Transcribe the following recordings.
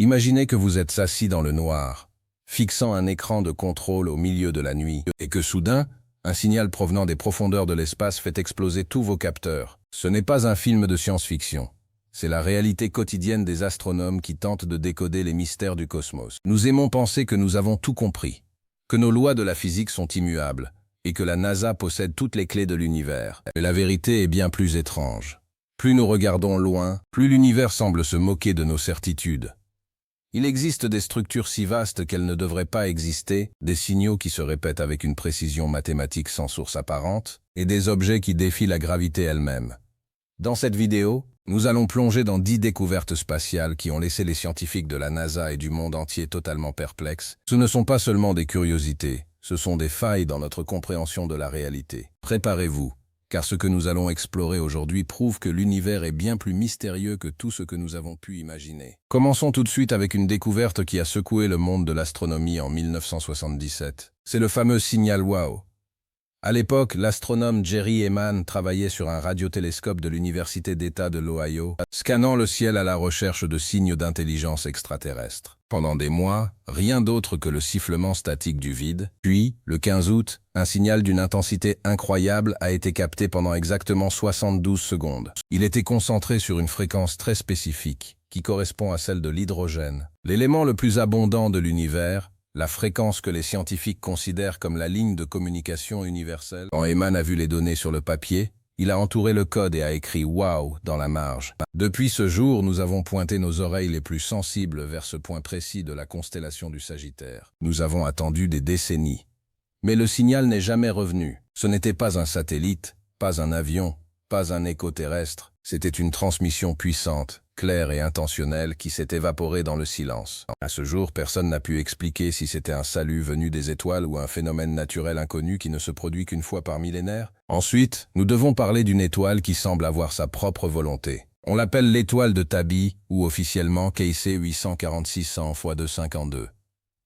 Imaginez que vous êtes assis dans le noir, fixant un écran de contrôle au milieu de la nuit, et que soudain, un signal provenant des profondeurs de l'espace fait exploser tous vos capteurs. Ce n'est pas un film de science-fiction. C'est la réalité quotidienne des astronomes qui tentent de décoder les mystères du cosmos. Nous aimons penser que nous avons tout compris, que nos lois de la physique sont immuables, et que la NASA possède toutes les clés de l'univers. Mais la vérité est bien plus étrange. Plus nous regardons loin, plus l'univers semble se moquer de nos certitudes. Il existe des structures si vastes qu'elles ne devraient pas exister, des signaux qui se répètent avec une précision mathématique sans source apparente, et des objets qui défient la gravité elle-même. Dans cette vidéo, nous allons plonger dans 10 découvertes spatiales qui ont laissé les scientifiques de la NASA et du monde entier totalement perplexes. Ce ne sont pas seulement des curiosités, ce sont des failles dans notre compréhension de la réalité. Préparez-vous, car ce que nous allons explorer aujourd'hui prouve que l'univers est bien plus mystérieux que tout ce que nous avons pu imaginer. Commençons tout de suite avec une découverte qui a secoué le monde de l'astronomie en 1977. C'est le fameux signal WOW. À l'époque, l'astronome Jerry Ehman travaillait sur un radiotélescope de l'Université d'État de l'Ohio, scannant le ciel à la recherche de signes d'intelligence extraterrestre. Pendant des mois, rien d'autre que le sifflement statique du vide. Puis, le 15 août, un signal d'une intensité incroyable a été capté pendant exactement 72 secondes. Il était concentré sur une fréquence très spécifique, qui correspond à celle de l'hydrogène. L'élément le plus abondant de l'univers, la fréquence que les scientifiques considèrent comme la ligne de communication universelle. Quand Ehman a vu les données sur le papier, il a entouré le code et a écrit « Wow » dans la marge. Depuis ce jour, nous avons pointé nos oreilles les plus sensibles vers ce point précis de la constellation du Sagittaire. Nous avons attendu des décennies. Mais le signal n'est jamais revenu. Ce n'était pas un satellite, pas un avion, pas un écho terrestre. C'était une transmission puissante, claire et intentionnelle qui s'est évaporée dans le silence. À ce jour, personne n'a pu expliquer si c'était un salut venu des étoiles ou un phénomène naturel inconnu qui ne se produit qu'une fois par millénaire. Ensuite, nous devons parler d'une étoile qui semble avoir sa propre volonté. On l'appelle l'étoile de Tabi, ou officiellement KC 84600 x 252.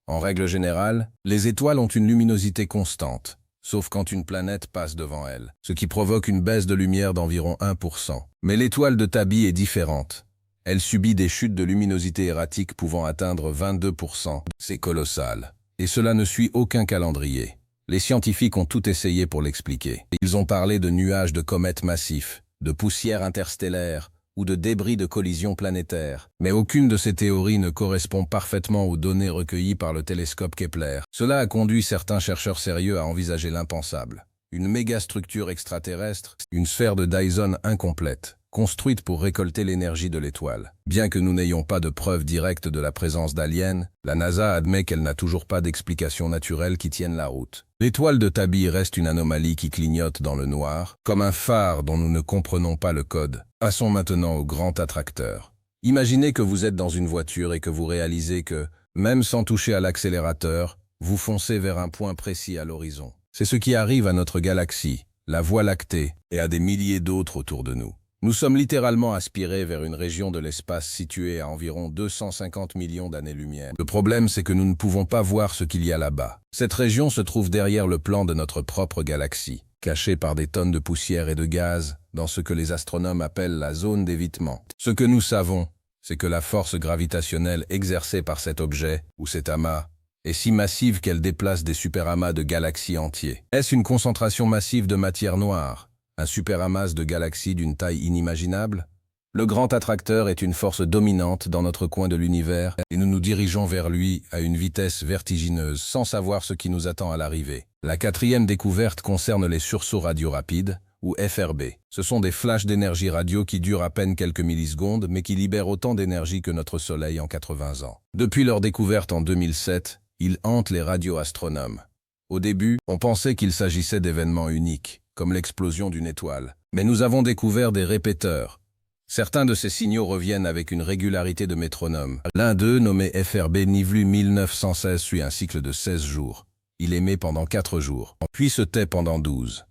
En règle générale, les étoiles ont une luminosité constante, sauf quand une planète passe devant elle, ce qui provoque une baisse de lumière d'environ 1%. Mais l'étoile de Tabi est différente. Elle subit des chutes de luminosité erratiques pouvant atteindre 22%. C'est colossal. Et cela ne suit aucun calendrier. Les scientifiques ont tout essayé pour l'expliquer. Ils ont parlé de nuages de comètes massifs, de poussière interstellaire ou de débris de collisions planétaires. Mais aucune de ces théories ne correspond parfaitement aux données recueillies par le télescope Kepler. Cela a conduit certains chercheurs sérieux à envisager l'impensable. Une mégastructure extraterrestre, une sphère de Dyson incomplète, construite pour récolter l'énergie de l'étoile. Bien que nous n'ayons pas de preuves directes de la présence d'aliens, la NASA admet qu'elle n'a toujours pas d'explication naturelle qui tienne la route. L'étoile de Tabi reste une anomalie qui clignote dans le noir, comme un phare dont nous ne comprenons pas le code. Passons maintenant au grand attracteur. Imaginez que vous êtes dans une voiture et que vous réalisez que, même sans toucher à l'accélérateur, vous foncez vers un point précis à l'horizon. C'est ce qui arrive à notre galaxie, la Voie lactée, et à des milliers d'autres autour de nous. Nous sommes littéralement aspirés vers une région de l'espace située à environ 250 millions d'années-lumière. Le problème, c'est que nous ne pouvons pas voir ce qu'il y a là-bas. Cette région se trouve derrière le plan de notre propre galaxie, cachée par des tonnes de poussière et de gaz, dans ce que les astronomes appellent la zone d'évitement. Ce que nous savons, c'est que la force gravitationnelle exercée par cet objet, ou cet amas, est si massive qu'elle déplace des superamas de galaxies entiers. Est-ce une concentration massive de matière noire? Un superamas de galaxies d'une taille inimaginable? Le grand attracteur est une force dominante dans notre coin de l'univers et nous nous dirigeons vers lui à une vitesse vertigineuse sans savoir ce qui nous attend à l'arrivée. La quatrième découverte concerne les sursauts radio rapides, ou FRB. Ce sont des flashs d'énergie radio qui durent à peine quelques millisecondes mais qui libèrent autant d'énergie que notre Soleil en 80 ans. Depuis leur découverte en 2007, ils hantent les radioastronomes. Au début, on pensait qu'il s'agissait d'événements uniques, comme l'explosion d'une étoile. Mais nous avons découvert des répéteurs. Certains de ces signaux reviennent avec une régularité de métronome. L'un d'eux, nommé FRB Nivlu 1916, suit un cycle de 16 jours. Il émet pendant 4 jours, puis se tait pendant 12.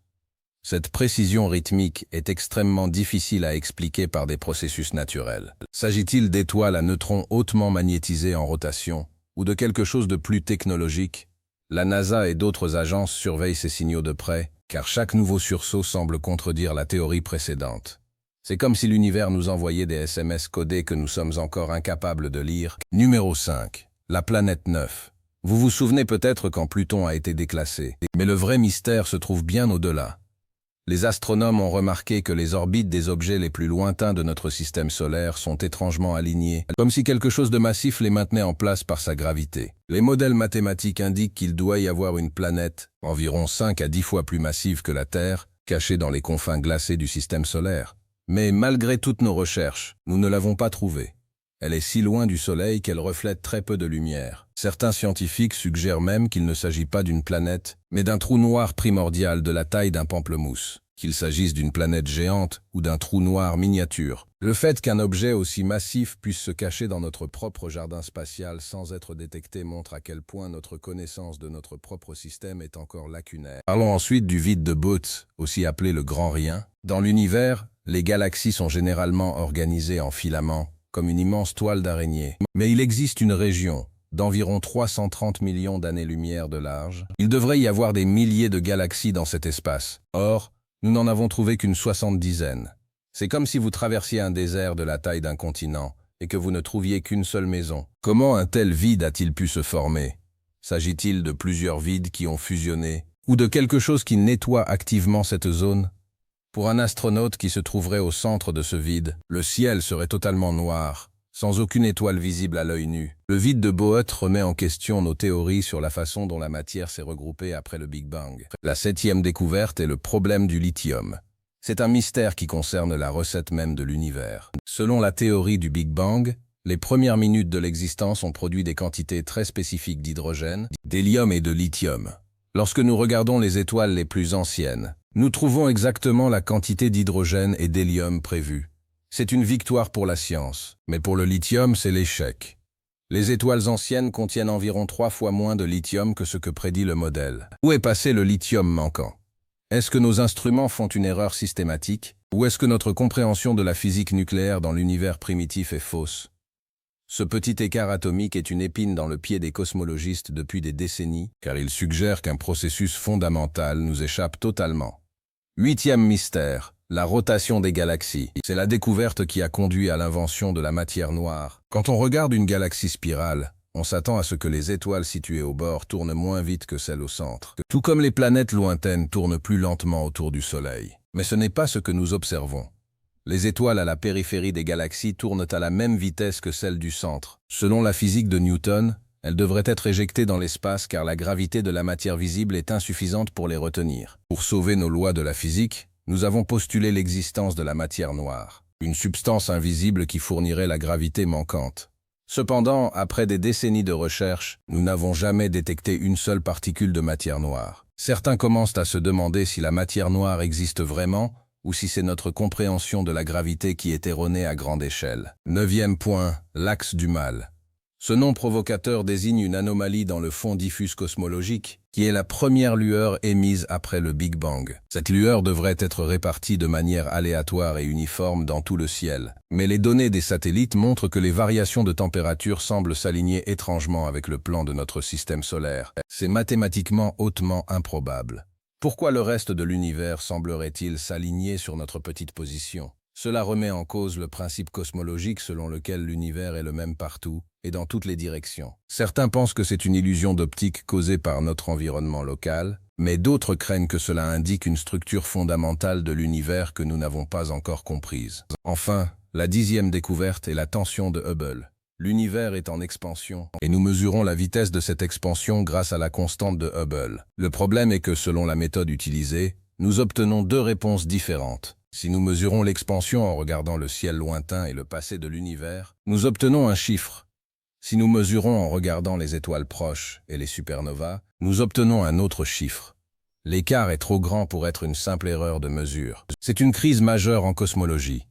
Cette précision rythmique est extrêmement difficile à expliquer par des processus naturels. S'agit-il d'étoiles à neutrons hautement magnétisées en rotation, ou de quelque chose de plus technologique? La NASA et d'autres agences surveillent ces signaux de près, car chaque nouveau sursaut semble contredire la théorie précédente. C'est comme si l'univers nous envoyait des SMS codés que nous sommes encore incapables de lire. Numéro 5. La planète 9. Vous vous souvenez peut-être quand Pluton a été déclassé, mais le vrai mystère se trouve bien au-delà. Les astronomes ont remarqué que les orbites des objets les plus lointains de notre système solaire sont étrangement alignées, comme si quelque chose de massif les maintenait en place par sa gravité. Les modèles mathématiques indiquent qu'il doit y avoir une planète, environ 5 à 10 fois plus massive que la Terre, cachée dans les confins glacés du système solaire. Mais malgré toutes nos recherches, nous ne l'avons pas trouvée. Elle est si loin du Soleil qu'elle reflète très peu de lumière. Certains scientifiques suggèrent même qu'il ne s'agit pas d'une planète, mais d'un trou noir primordial de la taille d'un pamplemousse, qu'il s'agisse d'une planète géante ou d'un trou noir miniature. Le fait qu'un objet aussi massif puisse se cacher dans notre propre jardin spatial sans être détecté montre à quel point notre connaissance de notre propre système est encore lacunaire. Parlons ensuite du vide de Booth, aussi appelé le grand rien. Dans l'univers, les galaxies sont généralement organisées en filaments, comme une immense toile d'araignée. Mais il existe une région, d'environ 330 millions d'années-lumière de large. Il devrait y avoir des milliers de galaxies dans cet espace. Or, nous n'en avons trouvé qu'une 70aine. C'est comme si vous traversiez un désert de la taille d'un continent et que vous ne trouviez qu'une seule maison. Comment un tel vide a-t-il pu se former? S'agit-il de plusieurs vides qui ont fusionné ou de quelque chose qui nettoie activement cette zone? Pour un astronaute qui se trouverait au centre de ce vide, le ciel serait totalement noir, sans aucune étoile visible à l'œil nu. Le vide de Boöt remet en question nos théories sur la façon dont la matière s'est regroupée après le Big Bang. La 7e découverte est le problème du lithium. C'est un mystère qui concerne la recette même de l'univers. Selon la théorie du Big Bang, les premières minutes de l'existence ont produit des quantités très spécifiques d'hydrogène, d'hélium et de lithium. Lorsque nous regardons les étoiles les plus anciennes, nous trouvons exactement la quantité d'hydrogène et d'hélium prévue. C'est une victoire pour la science, mais pour le lithium, c'est l'échec. Les étoiles anciennes contiennent environ 3 fois moins de lithium que ce que prédit le modèle. Où est passé le lithium manquant? Est-ce que nos instruments font une erreur systématique? Ou est-ce que notre compréhension de la physique nucléaire dans l'univers primitif est fausse? Ce petit écart atomique est une épine dans le pied des cosmologistes depuis des décennies, car il suggère qu'un processus fondamental nous échappe totalement. 8e mystère, la rotation des galaxies. C'est la découverte qui a conduit à l'invention de la matière noire. Quand on regarde une galaxie spirale, on s'attend à ce que les étoiles situées au bord tournent moins vite que celles au centre. Tout comme les planètes lointaines tournent plus lentement autour du Soleil. Mais ce n'est pas ce que nous observons. Les étoiles à la périphérie des galaxies tournent à la même vitesse que celles du centre. Selon la physique de Newton, elles devraient être éjectées dans l'espace car la gravité de la matière visible est insuffisante pour les retenir. Pour sauver nos lois de la physique, nous avons postulé l'existence de la matière noire, une substance invisible qui fournirait la gravité manquante. Cependant, après des décennies de recherche, nous n'avons jamais détecté une seule particule de matière noire. Certains commencent à se demander si la matière noire existe vraiment ou si c'est notre compréhension de la gravité qui est erronée à grande échelle. 9e point, l'axe du mal. Ce nom provocateur désigne une anomalie dans le fond diffus cosmologique, qui est la première lueur émise après le Big Bang. Cette lueur devrait être répartie de manière aléatoire et uniforme dans tout le ciel. Mais les données des satellites montrent que les variations de température semblent s'aligner étrangement avec le plan de notre système solaire. C'est mathématiquement hautement improbable. Pourquoi le reste de l'univers semblerait-il s'aligner sur notre petite position? Cela remet en cause le principe cosmologique selon lequel l'univers est le même partout et dans toutes les directions. Certains pensent que c'est une illusion d'optique causée par notre environnement local, mais d'autres craignent que cela indique une structure fondamentale de l'univers que nous n'avons pas encore comprise. Enfin, la 10e découverte est la tension de Hubble. L'univers est en expansion, et nous mesurons la vitesse de cette expansion grâce à la constante de Hubble. Le problème est que selon la méthode utilisée, nous obtenons 2 réponses différentes. Si nous mesurons l'expansion en regardant le ciel lointain et le passé de l'univers, nous obtenons un chiffre. Si nous mesurons en regardant les étoiles proches et les supernovas, nous obtenons un autre chiffre. L'écart est trop grand pour être une simple erreur de mesure. C'est une crise majeure en cosmologie.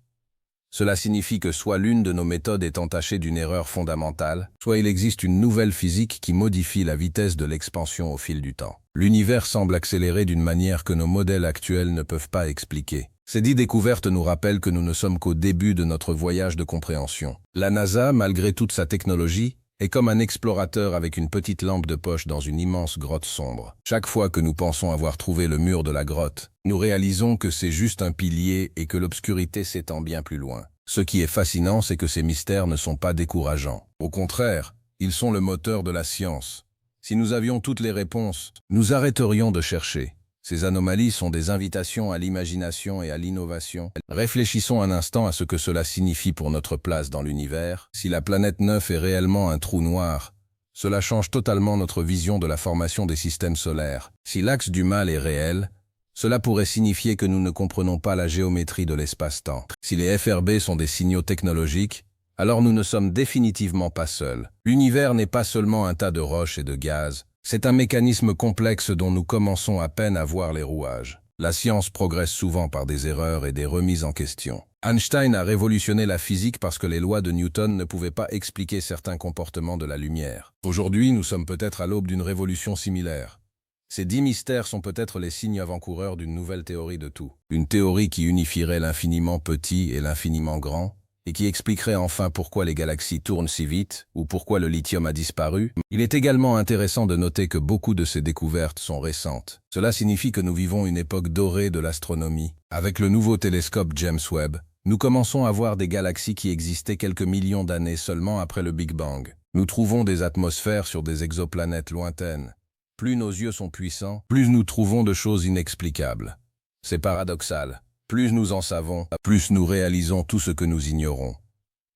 Cela signifie que soit l'une de nos méthodes est entachée d'une erreur fondamentale, soit il existe une nouvelle physique qui modifie la vitesse de l'expansion au fil du temps. L'univers semble accélérer d'une manière que nos modèles actuels ne peuvent pas expliquer. Ces 10 découvertes nous rappellent que nous ne sommes qu'au début de notre voyage de compréhension. La NASA, malgré toute sa technologie, est comme un explorateur avec une petite lampe de poche dans une immense grotte sombre. Chaque fois que nous pensons avoir trouvé le mur de la grotte, nous réalisons que c'est juste un pilier et que l'obscurité s'étend bien plus loin. Ce qui est fascinant, c'est que ces mystères ne sont pas décourageants. Au contraire, ils sont le moteur de la science. Si nous avions toutes les réponses, nous arrêterions de chercher. Ces anomalies sont des invitations à l'imagination et à l'innovation. Réfléchissons un instant à ce que cela signifie pour notre place dans l'univers. Si la planète 9 est réellement un trou noir, cela change totalement notre vision de la formation des systèmes solaires. Si l'axe du mal est réel, cela pourrait signifier que nous ne comprenons pas la géométrie de l'espace-temps. Si les FRB sont des signaux technologiques, alors nous ne sommes définitivement pas seuls. L'univers n'est pas seulement un tas de roches et de gaz. C'est un mécanisme complexe dont nous commençons à peine à voir les rouages. La science progresse souvent par des erreurs et des remises en question. Einstein a révolutionné la physique parce que les lois de Newton ne pouvaient pas expliquer certains comportements de la lumière. Aujourd'hui, nous sommes peut-être à l'aube d'une révolution similaire. Ces 10 mystères sont peut-être les signes avant-coureurs d'une nouvelle théorie de tout. Une théorie qui unifierait l'infiniment petit et l'infiniment grand, et qui expliquerait enfin pourquoi les galaxies tournent si vite, ou pourquoi le lithium a disparu. Il est également intéressant de noter que beaucoup de ces découvertes sont récentes. Cela signifie que nous vivons une époque dorée de l'astronomie. Avec le nouveau télescope James Webb, nous commençons à voir des galaxies qui existaient quelques millions d'années seulement après le Big Bang. Nous trouvons des atmosphères sur des exoplanètes lointaines. Plus nos yeux sont puissants, plus nous trouvons de choses inexplicables. C'est paradoxal. Plus nous en savons, plus nous réalisons tout ce que nous ignorons.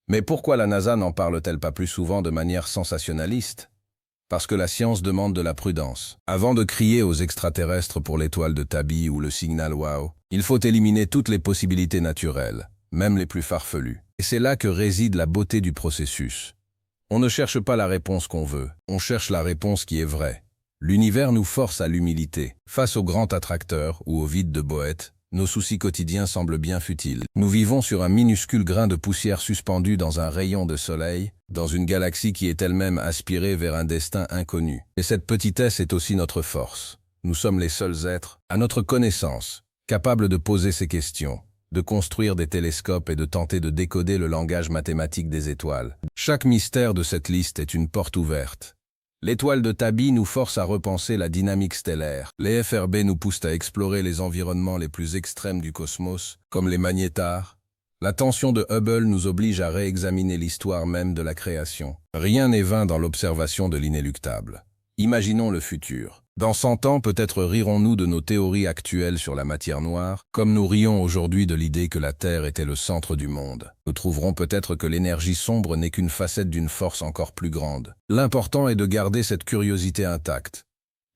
Mais pourquoi la NASA n'en parle-t-elle pas plus souvent de manière sensationnaliste? Parce que la science demande de la prudence. Avant de crier aux extraterrestres pour l'étoile de Tabi ou le signal WOW, il faut éliminer toutes les possibilités naturelles, même les plus farfelues. Et c'est là que réside la beauté du processus. On ne cherche pas la réponse qu'on veut, on cherche la réponse qui est vraie. L'univers nous force à l'humilité. Face au grand attracteur ou au vide de Boët, nos soucis quotidiens semblent bien futiles. Nous vivons sur un minuscule grain de poussière suspendu dans un rayon de soleil, dans une galaxie qui est elle-même aspirée vers un destin inconnu. Et cette petitesse est aussi notre force. Nous sommes les seuls êtres, à notre connaissance, capables de poser ces questions, de construire des télescopes et de tenter de décoder le langage mathématique des étoiles. Chaque mystère de cette liste est une porte ouverte. L'étoile de Tabi nous force à repenser la dynamique stellaire. Les FRB nous poussent à explorer les environnements les plus extrêmes du cosmos, comme les magnétars. La tension de Hubble nous oblige à réexaminer l'histoire même de la création. Rien n'est vain dans l'observation de l'inéluctable. Imaginons le futur. Dans 100 ans, peut-être rirons-nous de nos théories actuelles sur la matière noire, comme nous rions aujourd'hui de l'idée que la Terre était le centre du monde. Nous trouverons peut-être que l'énergie sombre n'est qu'une facette d'une force encore plus grande. L'important est de garder cette curiosité intacte.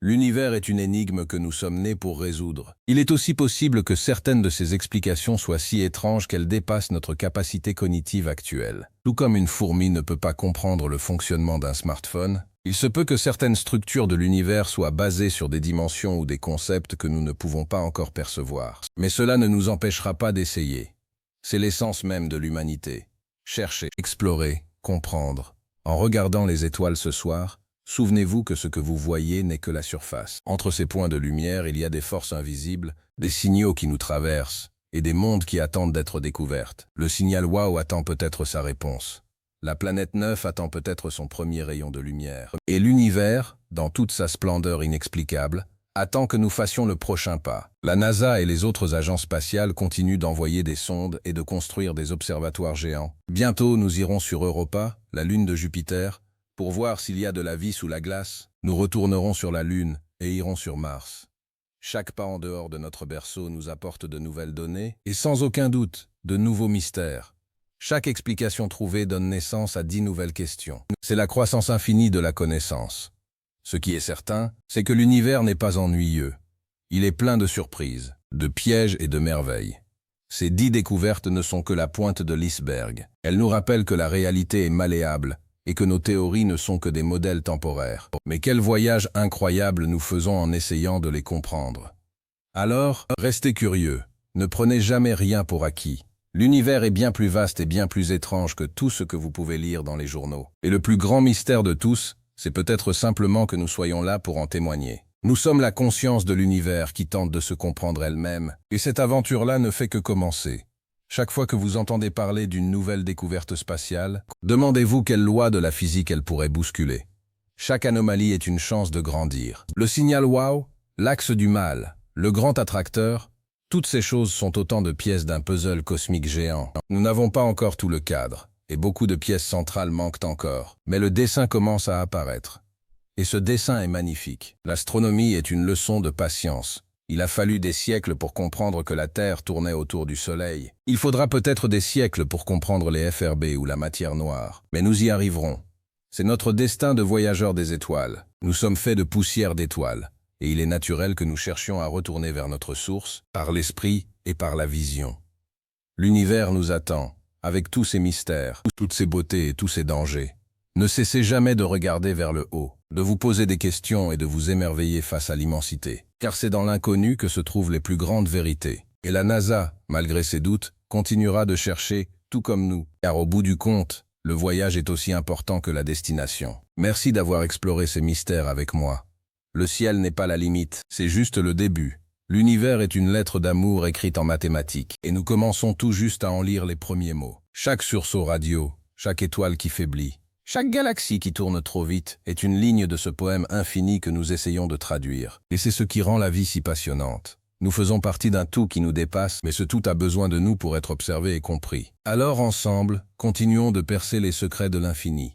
L'univers est une énigme que nous sommes nés pour résoudre. Il est aussi possible que certaines de ces explications soient si étranges qu'elles dépassent notre capacité cognitive actuelle. Tout comme une fourmi ne peut pas comprendre le fonctionnement d'un smartphone, il se peut que certaines structures de l'univers soient basées sur des dimensions ou des concepts que nous ne pouvons pas encore percevoir. Mais cela ne nous empêchera pas d'essayer. C'est l'essence même de l'humanité. Chercher, explorer, comprendre. En regardant les étoiles ce soir, souvenez-vous que ce que vous voyez n'est que la surface. Entre ces points de lumière, il y a des forces invisibles, des signaux qui nous traversent, et des mondes qui attendent d'être découvertes. Le signal WOW attend peut-être sa réponse. La planète 9 attend peut-être son premier rayon de lumière. Et l'univers, dans toute sa splendeur inexplicable, attend que nous fassions le prochain pas. La NASA et les autres agences spatiales continuent d'envoyer des sondes et de construire des observatoires géants. Bientôt, nous irons sur Europa, la lune de Jupiter, pour voir s'il y a de la vie sous la glace. Nous retournerons sur la Lune et irons sur Mars. Chaque pas en dehors de notre berceau nous apporte de nouvelles données et sans aucun doute, de nouveaux mystères. Chaque explication trouvée donne naissance à 10 nouvelles questions. C'est la croissance infinie de la connaissance. Ce qui est certain, c'est que l'univers n'est pas ennuyeux. Il est plein de surprises, de pièges et de merveilles. Ces 10 découvertes ne sont que la pointe de l'iceberg. Elles nous rappellent que la réalité est malléable et que nos théories ne sont que des modèles temporaires. Mais quel voyage incroyable nous faisons en essayant de les comprendre. Alors, restez curieux. Ne prenez jamais rien pour acquis. L'univers est bien plus vaste et bien plus étrange que tout ce que vous pouvez lire dans les journaux. Et le plus grand mystère de tous, c'est peut-être simplement que nous soyons là pour en témoigner. Nous sommes la conscience de l'univers qui tente de se comprendre elle-même, et cette aventure-là ne fait que commencer. Chaque fois que vous entendez parler d'une nouvelle découverte spatiale, demandez-vous quelle loi de la physique elle pourrait bousculer. Chaque anomalie est une chance de grandir. Le signal wow, l'axe du mal, le grand attracteur, toutes ces choses sont autant de pièces d'un puzzle cosmique géant. Nous n'avons pas encore tout le cadre, et beaucoup de pièces centrales manquent encore. Mais le dessin commence à apparaître. Et ce dessin est magnifique. L'astronomie est une leçon de patience. Il a fallu des siècles pour comprendre que la Terre tournait autour du Soleil. Il faudra peut-être des siècles pour comprendre les FRB ou la matière noire. Mais nous y arriverons. C'est notre destin de voyageurs des étoiles. Nous sommes faits de poussière d'étoiles. Et il est naturel que nous cherchions à retourner vers notre source, par l'esprit et par la vision. L'univers nous attend, avec tous ses mystères, toutes ses beautés et tous ses dangers. Ne cessez jamais de regarder vers le haut, de vous poser des questions et de vous émerveiller face à l'immensité. Car c'est dans l'inconnu que se trouvent les plus grandes vérités. Et la NASA, malgré ses doutes, continuera de chercher, tout comme nous. Car au bout du compte, le voyage est aussi important que la destination. Merci d'avoir exploré ces mystères avec moi. Le ciel n'est pas la limite, c'est juste le début. L'univers est une lettre d'amour écrite en mathématiques, et nous commençons tout juste à en lire les premiers mots. Chaque sursaut radio, chaque étoile qui faiblit, chaque galaxie qui tourne trop vite est une ligne de ce poème infini que nous essayons de traduire. Et c'est ce qui rend la vie si passionnante. Nous faisons partie d'un tout qui nous dépasse, mais ce tout a besoin de nous pour être observé et compris. Alors ensemble, continuons de percer les secrets de l'infini.